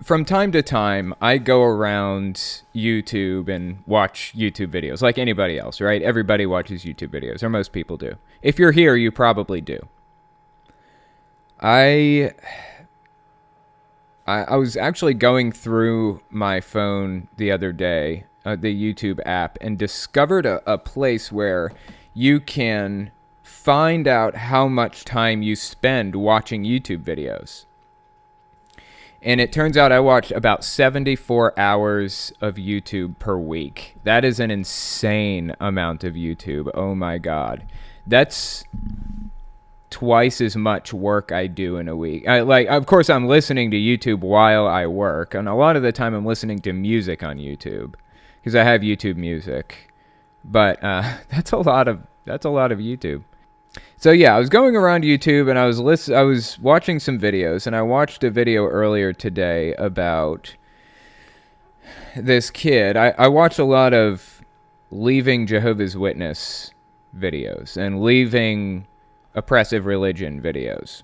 from time to time, I go around YouTube and watch YouTube videos like anybody else, right? Everybody watches YouTube videos, or most people do. If you're here, you probably do. I was actually going through my phone the other day, the YouTube app, and discovered a place where you can find out how much time you spend watching YouTube videos. And it turns out I watch about 74 hours of YouTube per week. That is an insane amount of YouTube. Oh my God. That's twice as much work I do in a week. Of course, I'm listening to YouTube while I work, and a lot of the time I'm listening to music on YouTube because I have YouTube Music. But that's a lot of YouTube. So yeah, I was going around YouTube and I was watching some videos, and I watched a video earlier today about this kid. I watched a lot of leaving Jehovah's Witness videos and leaving oppressive religion videos.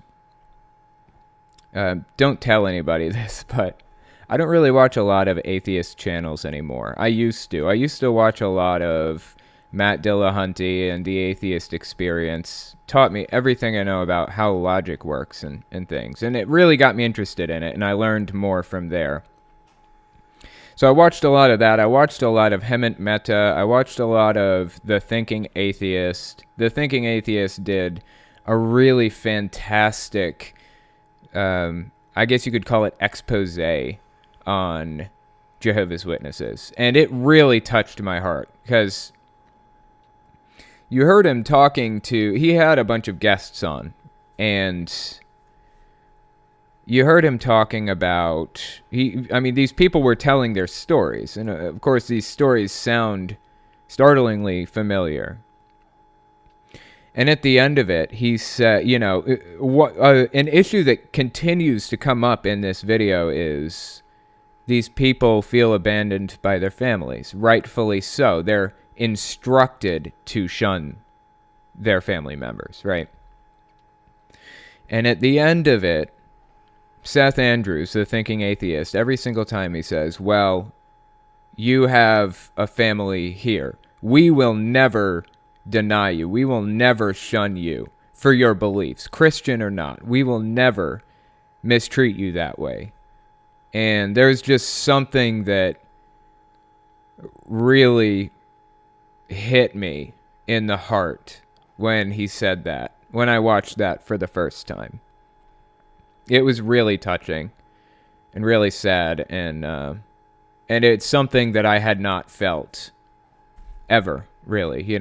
Don't tell anybody this, but I don't really watch a lot of atheist channels anymore. I used to watch a lot of Matt Dillahunty and the Atheist Experience. Taught me everything I know about how logic works and things. And it really got me interested in it, and I learned more from there. So I watched a lot of that. I watched a lot of Hemant Mehta. I watched a lot of The Thinking Atheist. The Thinking Atheist did a really fantastic, I guess you could call it expose on Jehovah's Witnesses. And it really touched my heart because you heard him he had a bunch of guests on, and you heard him talking about, these people were telling their stories, and of course these stories sound startlingly familiar. And at the end of it, he said, an issue that continues to come up in this video is these people feel abandoned by their families, rightfully so. They're instructed to shun their family members, right? And at the end of it, Seth Andrews, the Thinking Atheist, every single time he says, well, you have a family here. We will never deny you. We will never shun you for your beliefs, Christian or not. We will never mistreat you that way. And there's just something that really hit me in the heart when he said that, when I watched that for the first time. It was really touching and really sad, and it's something that I had not felt ever, really,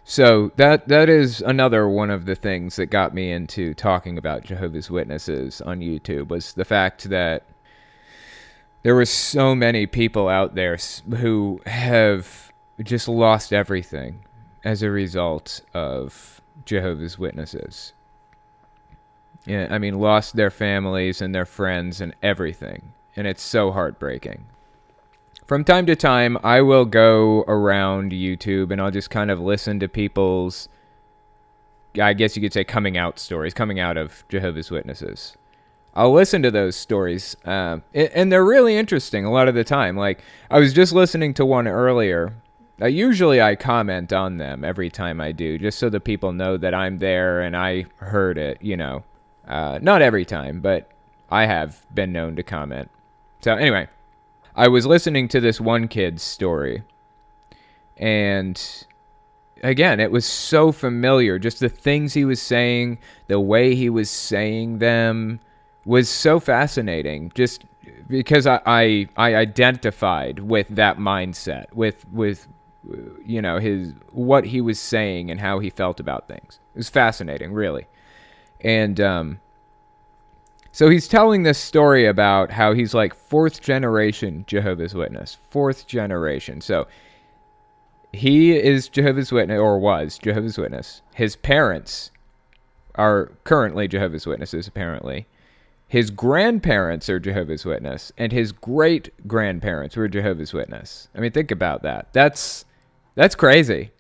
So that is another one of the things that got me into talking about Jehovah's Witnesses on YouTube, was the fact that there were so many people out there who have just lost everything as a result of Jehovah's Witnesses. Yeah, lost their families and their friends and everything. And it's so heartbreaking. From time to time, I will go around YouTube and I'll just kind of listen to people's, I guess you could say, coming out stories, coming out of Jehovah's Witnesses. I'll listen to those stories, and they're really interesting a lot of the time. Like, I was just listening to one earlier. Usually I comment on them every time I do, just so the people know that I'm there and I heard it, Not every time, but I have been known to comment. So anyway, I was listening to this one kid's story, and again, it was so familiar. Just the things he was saying, the way he was saying them was so fascinating, just because I identified with that mindset, with his, what he was saying and how he felt about things. It was fascinating, really. And so he's telling this story about how he's like fourth generation Jehovah's Witness. Fourth generation. So he is Jehovah's Witness, or was Jehovah's Witness. His parents are currently Jehovah's Witnesses, apparently. His grandparents are Jehovah's Witness, and his great-grandparents were Jehovah's Witness. Think about that. That's crazy.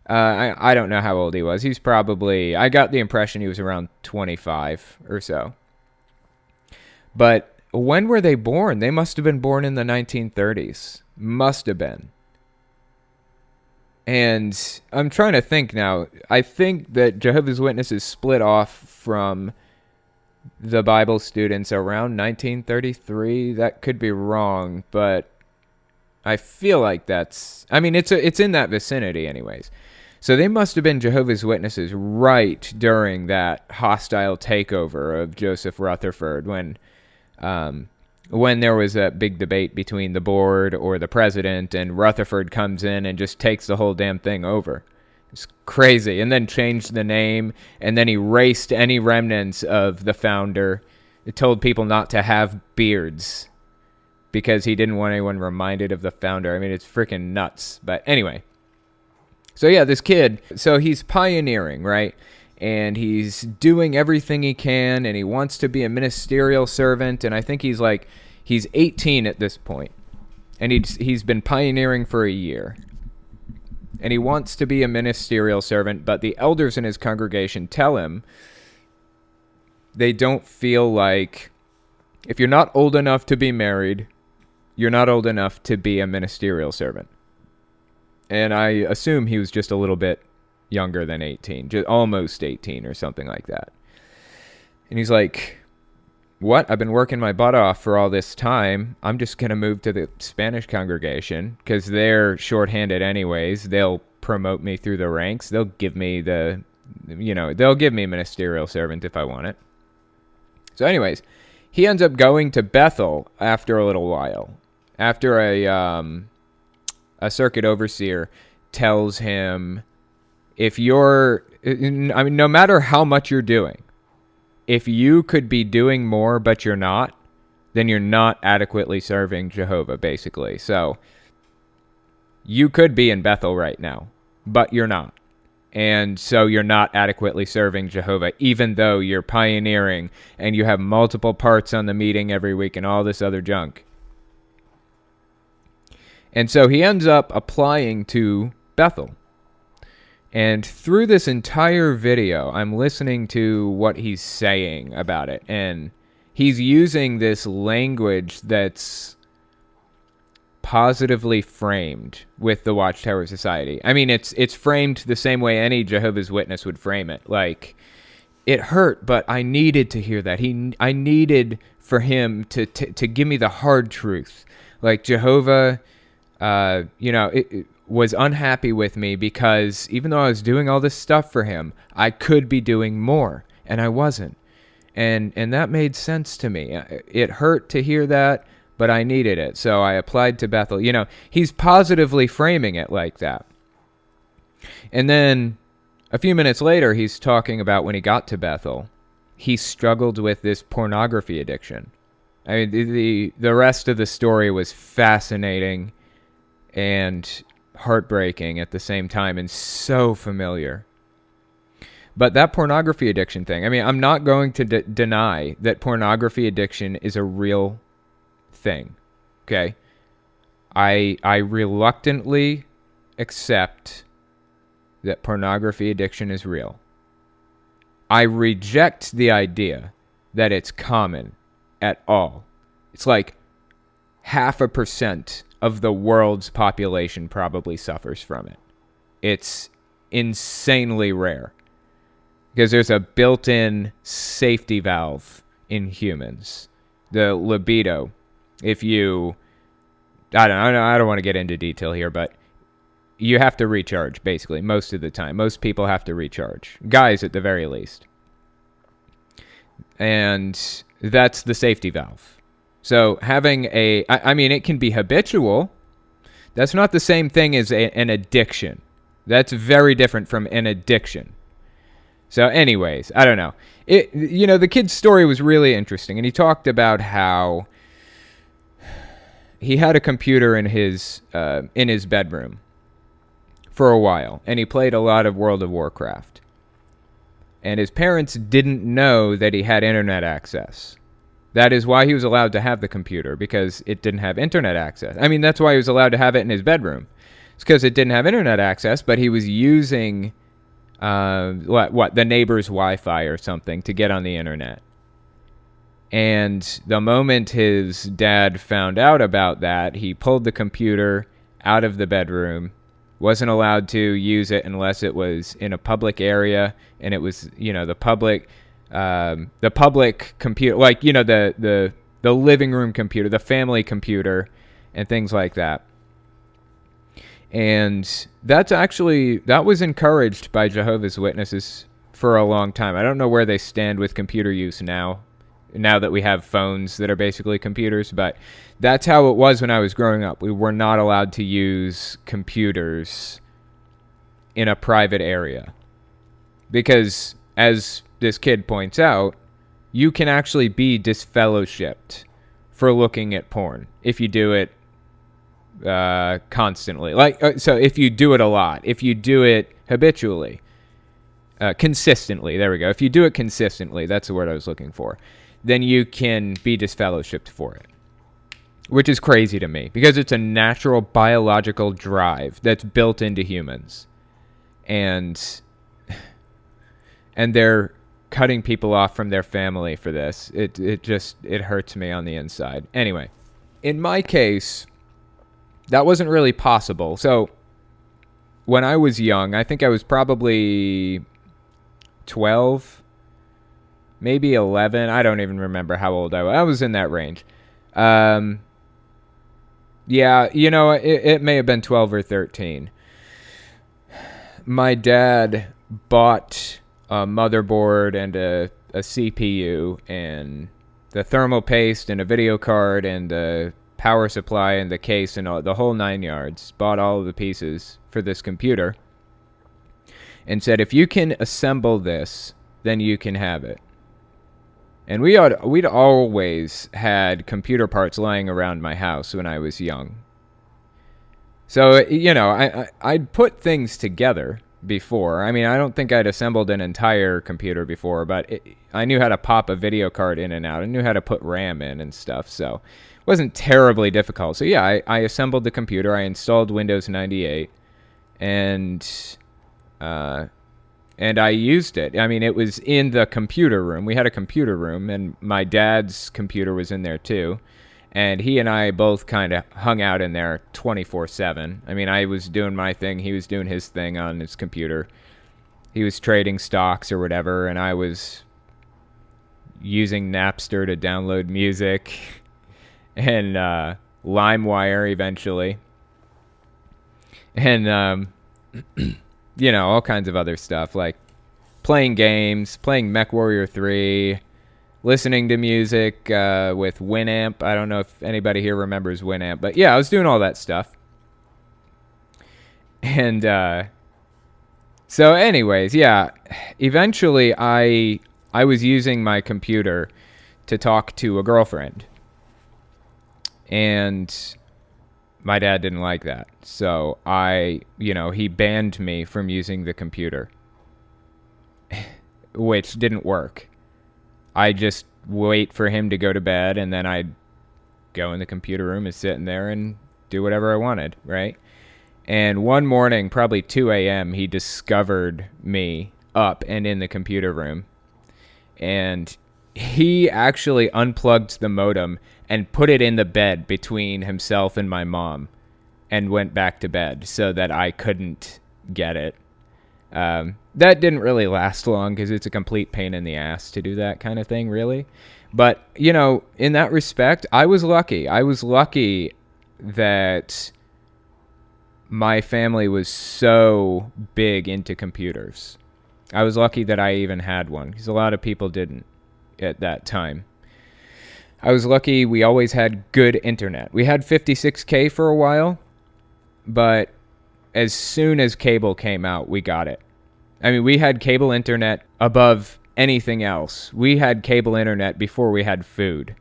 I don't know how old he was. He's probably, I got the impression he was around 25 or so. But when were they born? They must have been born in the 1930s. Must have been. And I'm trying to think now. I think that Jehovah's Witnesses split off from the Bible students around 1933. That could be wrong, but I feel like it's in that vicinity anyways. So they must have been Jehovah's Witnesses right during that hostile takeover of Joseph Rutherford when there was a big debate between the board or the president, and Rutherford comes in and just takes the whole damn thing over. It's crazy. And then changed the name, and then erased any remnants of the founder. It told people not to have beards because he didn't want anyone reminded of the founder. I mean, it's freaking nuts. But anyway. So yeah, this kid, so he's pioneering, right? And he's doing everything he can, and he wants to be a ministerial servant, and I think he's 18 at this point, and he's been pioneering for a year, and he wants to be a ministerial servant, but the elders in his congregation tell him they don't feel like if you're not old enough to be married, you're not old enough to be a ministerial servant. And I assume he was just a little bit younger than 18, just almost 18 or something like that. And he's like, what? I've been working my butt off for all this time. I'm just going to move to the Spanish congregation because they're shorthanded anyways. They'll promote me through the ranks. They'll give me ministerial servant if I want it. So anyways, he ends up going to Bethel after a little while. After a circuit overseer tells him, no matter how much you're doing, if you could be doing more but you're not, then you're not adequately serving Jehovah, basically. So you could be in Bethel right now, but you're not. And so you're not adequately serving Jehovah, even though you're pioneering and you have multiple parts on the meeting every week and all this other junk. And so he ends up applying to Bethel. And through this entire video, I'm listening to what he's saying about it. And he's using this language that's positively framed with the Watchtower Society. I mean, it's framed the same way any Jehovah's Witness would frame it. Like, it hurt, but I needed to hear that. I needed for him to give me the hard truth. Like, Jehovah, was unhappy with me because even though I was doing all this stuff for him, I could be doing more, and I wasn't. And that made sense to me. It hurt to hear that, but I needed it. So I applied to Bethel. He's positively framing it like that. And then a few minutes later, he's talking about when he got to Bethel, he struggled with this pornography addiction. I mean, the rest of the story was fascinating and heartbreaking at the same time, and so familiar. But that pornography addiction thing, I mean, I'm not going to deny that pornography addiction is a real thing, okay? I reluctantly accept that pornography addiction is real. I reject the idea that it's common at all. It's like 0.5% of the world's population probably suffers from it. It's insanely rare because there's a built-in safety valve in humans. The libido, I don't want to get into detail here, but you have to recharge basically most of the time. Most people have to recharge. Guys at the very least. And that's the safety valve. So having it can be habitual. That's not the same thing as an addiction. That's very different from an addiction. So anyways, I don't know. The kid's story was really interesting. And he talked about how he had a computer in his bedroom for a while. And he played a lot of World of Warcraft. And his parents didn't know that he had internet access. That is why he was allowed to have the computer, because it didn't have internet access. I mean, that's why he was allowed to have it in his bedroom. It's because it didn't have internet access, but he was using the neighbor's Wi-Fi or something to get on the internet. And the moment his dad found out about that, he pulled the computer out of the bedroom, wasn't allowed to use it unless it was in a public area, and it was, the public computer, like, the living room computer, the family computer, and things like that. And that was encouraged by Jehovah's Witnesses for a long time. I don't know where they stand with computer use now that we have phones that are basically computers, but that's how it was when I was growing up. We were not allowed to use computers in a private area because, as this kid points out, you can actually be disfellowshipped for looking at porn if you do it constantly. So if you do it a lot, if you do it habitually, consistently, there we go. If you do it consistently, that's the word I was looking for, then you can be disfellowshipped for it, which is crazy to me because it's a natural biological drive that's built into humans. And they're cutting people off from their family for this. It hurts me on the inside. Anyway, in my case, that wasn't really possible. So when I was young, I think I was probably 12, maybe 11. I don't even remember how old I was. I was in that range. Yeah, it may have been 12 or 13. My dad bought a motherboard and a CPU and the thermal paste and a video card and the power supply and the case and the whole 9 yards. Bought all of the pieces for this computer and said, if you can assemble this, then you can have it. And we'd always had computer parts lying around my house when I was young. So, I'd put things together before. I mean, I don't think I'd assembled an entire computer before, but I knew how to pop a video card in and out. I knew how to put RAM in and stuff, so it wasn't terribly difficult. So, yeah, I assembled the computer. I installed Windows 98, and I used it. I mean, it was in the computer room. We had a computer room, and my dad's computer was in there too. And he and I both kind of hung out in there 24/7. I mean, I was doing my thing. He was doing his thing on his computer. He was trading stocks or whatever, and I was using Napster to download music and LimeWire eventually. And, all kinds of other stuff, like playing games, playing MechWarrior 3, listening to music with Winamp. I don't know if anybody here remembers Winamp, but yeah, I was doing all that stuff. And so anyways, yeah, eventually I was using my computer to talk to a girlfriend. And my dad didn't like that. So he banned me from using the computer, which didn't work. I just wait for him to go to bed, and then I'd go in the computer room and sit in there and do whatever I wanted, right? And one morning, probably 2 a.m., he discovered me up and in the computer room. And he actually unplugged the modem and put it in the bed between himself and my mom and went back to bed so that I couldn't get it. That didn't really last long because it's a complete pain in the ass to do that kind of thing, really. But, in that respect, I was lucky. I was lucky that my family was so big into computers. I was lucky that I even had one because a lot of people didn't at that time. I was lucky we always had good internet. We had 56K for a while, but as soon as cable came out, we got it. I mean, we had cable internet above anything else. We had cable internet before we had food.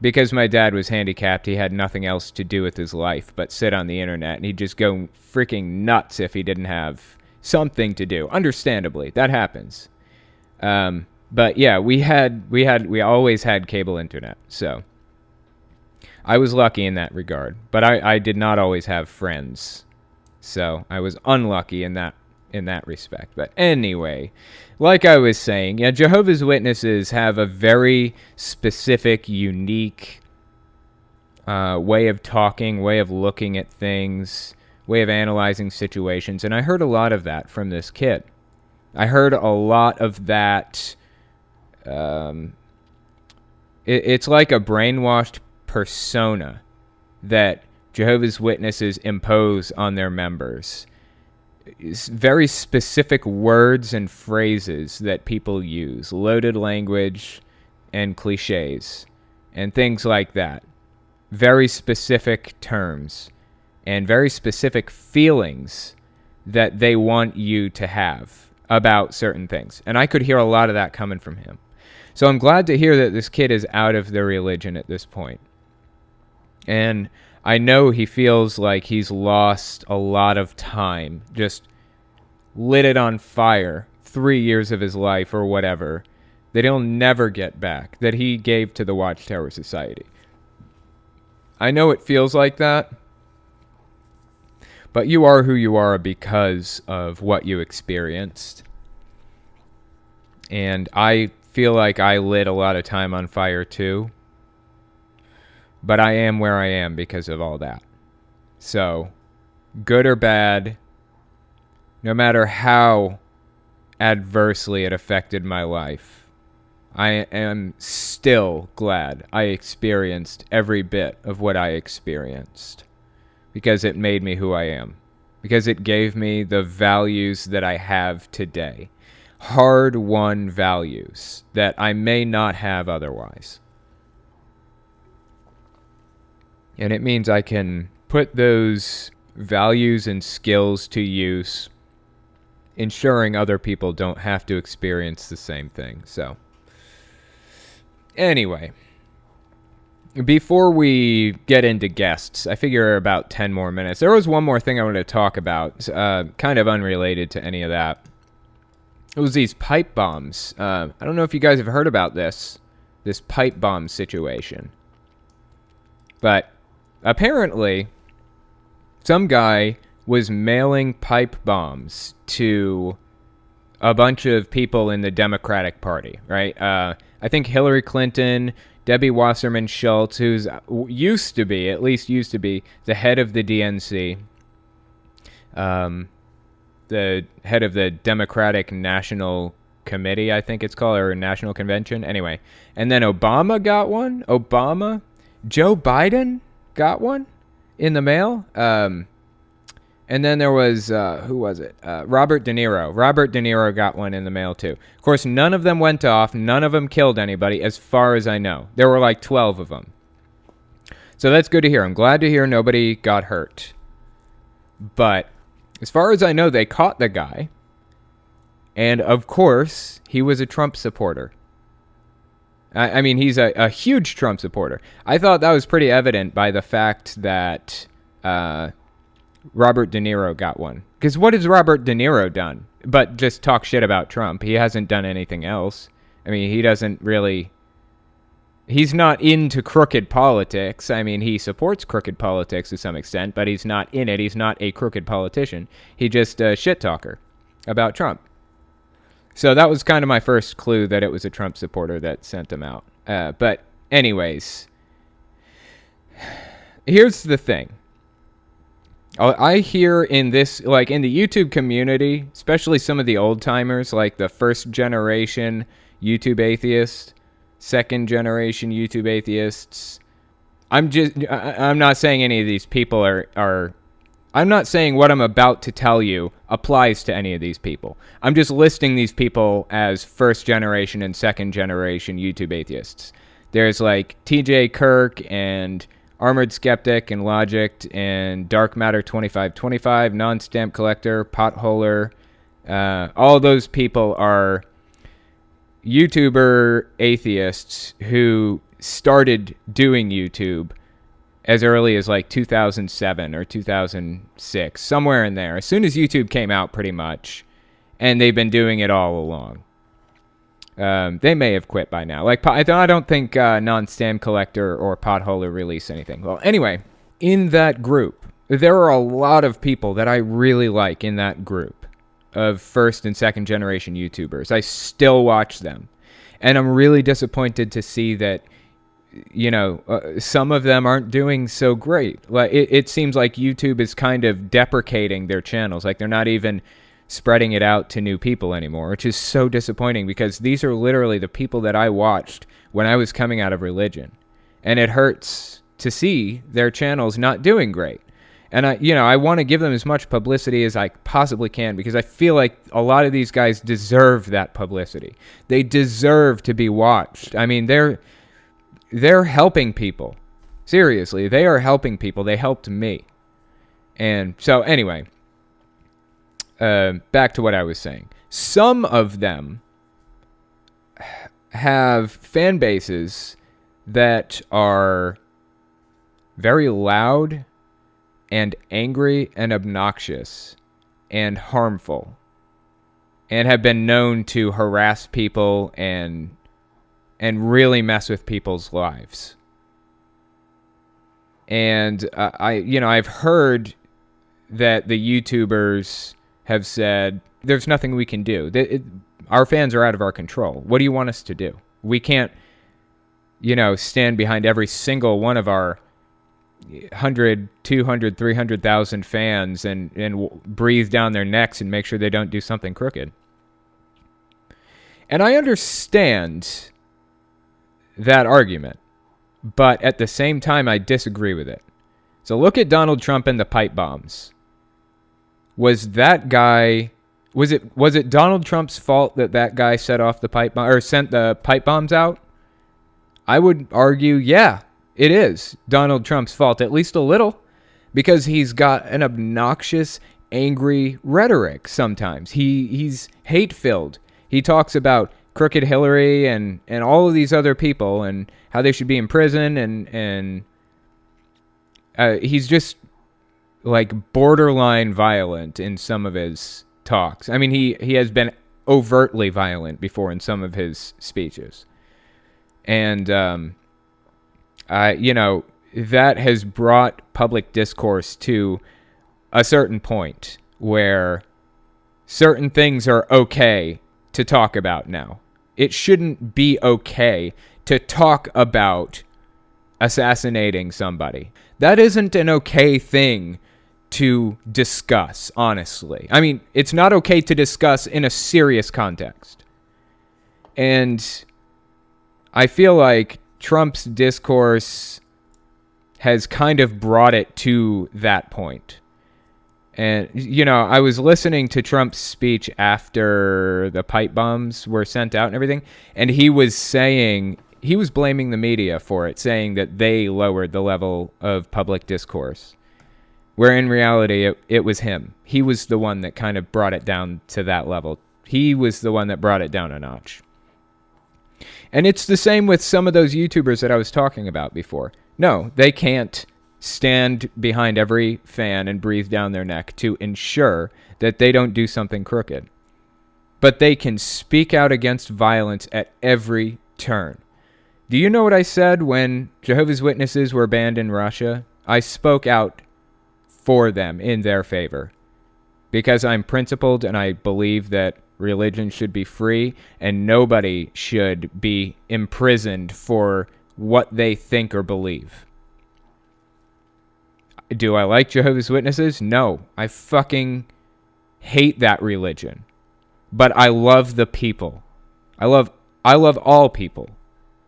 Because my dad was handicapped, he had nothing else to do with his life but sit on the internet, and he'd just go freaking nuts if he didn't have something to do. Understandably, that happens. But yeah, we always had cable internet, so I was lucky in that regard. But I did not always have friends, so I was unlucky in that in that respect. But anyway, like I was saying, yeah, Jehovah's Witnesses have a very specific, unique way of talking, way of looking at things, way of analyzing situations. And I heard a lot of that from this kid. I heard a lot of that. It's like a brainwashed persona that Jehovah's Witnesses impose on their members. It's very specific words and phrases that people use, loaded language and cliches and things like that. Very specific terms and very specific feelings that they want you to have about certain things. And I could hear a lot of that coming from him. So I'm glad to hear that this kid is out of the religion at this point. And I know he feels like he's lost a lot of time, just lit it on fire, 3 years of his life or whatever, that he'll never get back, that he gave to the Watchtower Society. I know it feels like that, but you are who you are because of what you experienced. And I feel like I lit a lot of time on fire too. But I am where I am because of all that. So, good or bad, no matter how adversely it affected my life, I am still glad I experienced every bit of what I experienced. Because it made me who I am. Because it gave me the values that I have today. Hard-won values that I may not have otherwise. And it means I can put those values and skills to use, ensuring other people don't have to experience the same thing. So, anyway, before we get into guests, I figure about 10 more minutes. There was one more thing I wanted to talk about, kind of unrelated to any of that. It was these pipe bombs. I don't know if you guys have heard about this pipe bomb situation. But apparently, some guy was mailing pipe bombs to a bunch of people in the Democratic Party, right? I think Hillary Clinton, Debbie Wasserman Schultz, who's used to be the head of the DNC, the head of the Democratic National Committee, I think it's called, or National Convention. Anyway, and then Obama got one. Joe Biden got one in the mail. And then there was, who was it? Robert De Niro. Robert De Niro got one in the mail too. Of course, none of them went off. None of them killed anybody, as far as I know. There were like 12 of them. So that's good to hear. I'm glad to hear nobody got hurt. But as far as I know, they caught the guy. And of course, he was a Trump supporter. I mean, he's a huge Trump supporter. I thought that was pretty evident by the fact that Robert De Niro got one. Because what has Robert De Niro done but just talk shit about Trump? He hasn't done anything else. I mean, he doesn't really... He's not into crooked politics. I mean, he supports crooked politics to some extent, but he's not in it. He's not a crooked politician. He's just a shit talker about Trump. So that was kind of my first clue that it was a Trump supporter that sent him out. But anyways, here's the thing. I hear in this, like in the YouTube community, especially some of the old timers, like the first generation YouTube atheists, second generation YouTube atheists. I'm not saying any of these people are I'm not saying what I'm about to tell you applies to any of these people. I'm just listing these people as first generation and second generation YouTube atheists. There's like TJ Kirk and Armored Skeptic and Logic and Dark Matter 2525, Non-Stamp Collector, Potholer. All those people are YouTuber atheists who started doing YouTube as early as like 2007 or 2006, somewhere in there. As soon as YouTube came out, pretty much. And they've been doing it all along. They may have quit by now. Like, I don't think Non-Stamp Collector or Potholer released anything. Well, anyway, in that group, there are a lot of people that I really like in that group. of first and second generation YouTubers. I still watch them. And I'm really disappointed to see that, some of them aren't doing so great. Like it seems like YouTube is kind of deprecating their channels. Like they're not even spreading it out to new people anymore, which is so disappointing because these are literally the people that I watched when I was coming out of religion. And it hurts to see their channels not doing great. And I want to give them as much publicity as I possibly can because I feel like a lot of these guys deserve that publicity. They deserve to be watched. I mean, they're helping people. Seriously, they are helping people. They helped me. And so anyway, back to what I was saying. Some of them have fan bases that are very loud and angry and obnoxious and harmful and have been known to harass people and really mess with people's lives. And I've heard that the YouTubers have said, there's nothing we can do. Our fans are out of our control. What do you want us to do? We can't, stand behind every single one of our 100, 200, 300,000 fans and breathe down their necks and make sure they don't do something crooked. And I understand that argument, but at the same time, I disagree with it. So look at Donald Trump and the pipe bombs. Was it Donald Trump's fault that guy set off the pipe bomb or sent the pipe bombs out? I would argue, yeah, it is Donald Trump's fault, at least a little, because he's got an obnoxious, angry rhetoric sometimes. He's hate-filled. He talks about crooked Hillary and all of these other people and how they should be in prison, and he's just like borderline violent in some of his talks. I mean, he has been overtly violent before in some of his speeches. And that has brought public discourse to a certain point where certain things are okay to talk about now. It shouldn't be okay to talk about assassinating somebody. That isn't an okay thing to discuss, honestly. I mean, it's not okay to discuss in a serious context. And I feel like Trump's discourse has kind of brought it to that point. And, I was listening to Trump's speech after the pipe bombs were sent out and everything, and he was blaming the media for it, saying that they lowered the level of public discourse, where in reality it was him. He was the one that kind of brought it down to that level. He was the one that brought it down a notch. And it's the same with some of those YouTubers that I was talking about before. No, they can't stand behind every fan and breathe down their neck to ensure that they don't do something crooked. But they can speak out against violence at every turn. Do you know what I said when Jehovah's Witnesses were banned in Russia? I spoke out for them in their favor because I'm principled and I believe that religion should be free and nobody should be imprisoned for what they think or believe. Do I like Jehovah's Witnesses? No. I fucking hate that religion. But I love the people. I love all people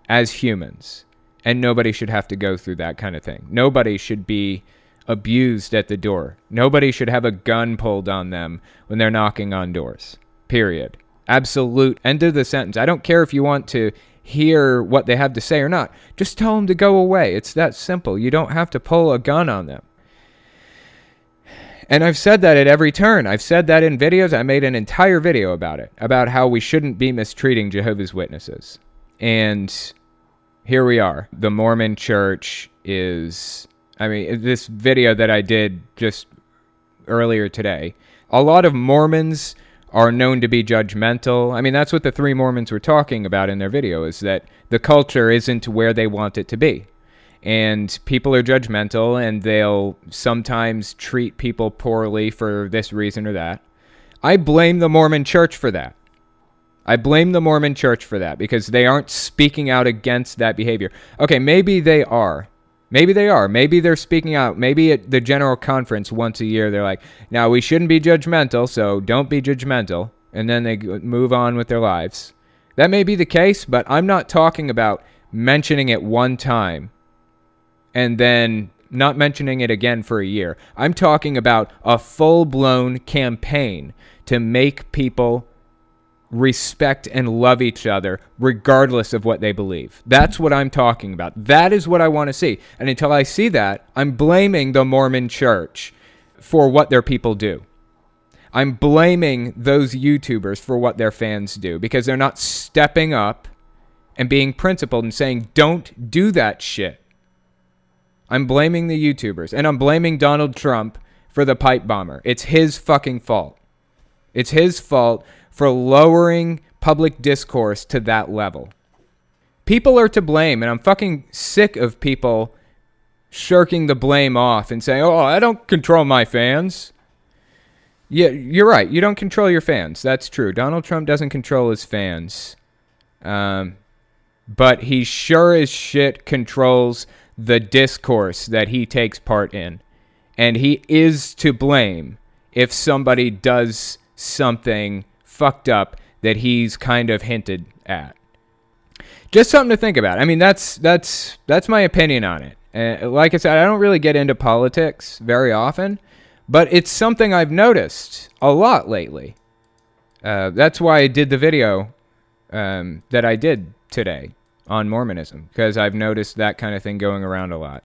as humans. And nobody should have to go through that kind of thing. Nobody should be abused at the door. Nobody should have a gun pulled on them when they're knocking on doors. Period. Absolute. End of the sentence. I don't care if you want to hear what they have to say or not. Just tell them to go away. It's that simple. You don't have to pull a gun on them. And I've said that at every turn. I've said that in videos. I made an entire video about it, about how we shouldn't be mistreating Jehovah's Witnesses. And here we are. The Mormon Church is, this video that I did just earlier today, a lot of Mormons are known to be judgmental. That's what the three Mormons were talking about in their video, is that the culture isn't where they want it to be. And people are judgmental, and they'll sometimes treat people poorly for this reason or that. I blame the Mormon Church for that. I blame the Mormon Church for that because they aren't speaking out against that behavior. Okay, maybe they are. Maybe they are. Maybe they're speaking out. Maybe at the general conference once a year, they're like, now we shouldn't be judgmental, so don't be judgmental. And then they move on with their lives. That may be the case, but I'm not talking about mentioning it one time and then not mentioning it again for a year. I'm talking about a full-blown campaign to make people respect and love each other regardless of what they believe. That's what I'm talking about. That is what I want to see. And until I see that, I'm blaming the Mormon Church for what their people do. I'm blaming those YouTubers for what their fans do because they're not stepping up and being principled and saying, don't do that shit. I'm blaming the YouTubers, and I'm blaming Donald Trump for the pipe bomber. It's his fucking fault. It's his fault for lowering public discourse to that level. People are to blame, and I'm fucking sick of people shirking the blame off and saying, oh, I don't control my fans. Yeah, you're right. You don't control your fans. That's true. Donald Trump doesn't control his fans. But he sure as shit controls the discourse that he takes part in. And he is to blame if somebody does something fucked up that he's kind of hinted at. Just something to think about. I mean, that's my opinion on it. Like I said, I don't really get into politics very often, but it's something I've noticed a lot lately. That's why I did the video that I did today on Mormonism, because I've noticed that kind of thing going around a lot.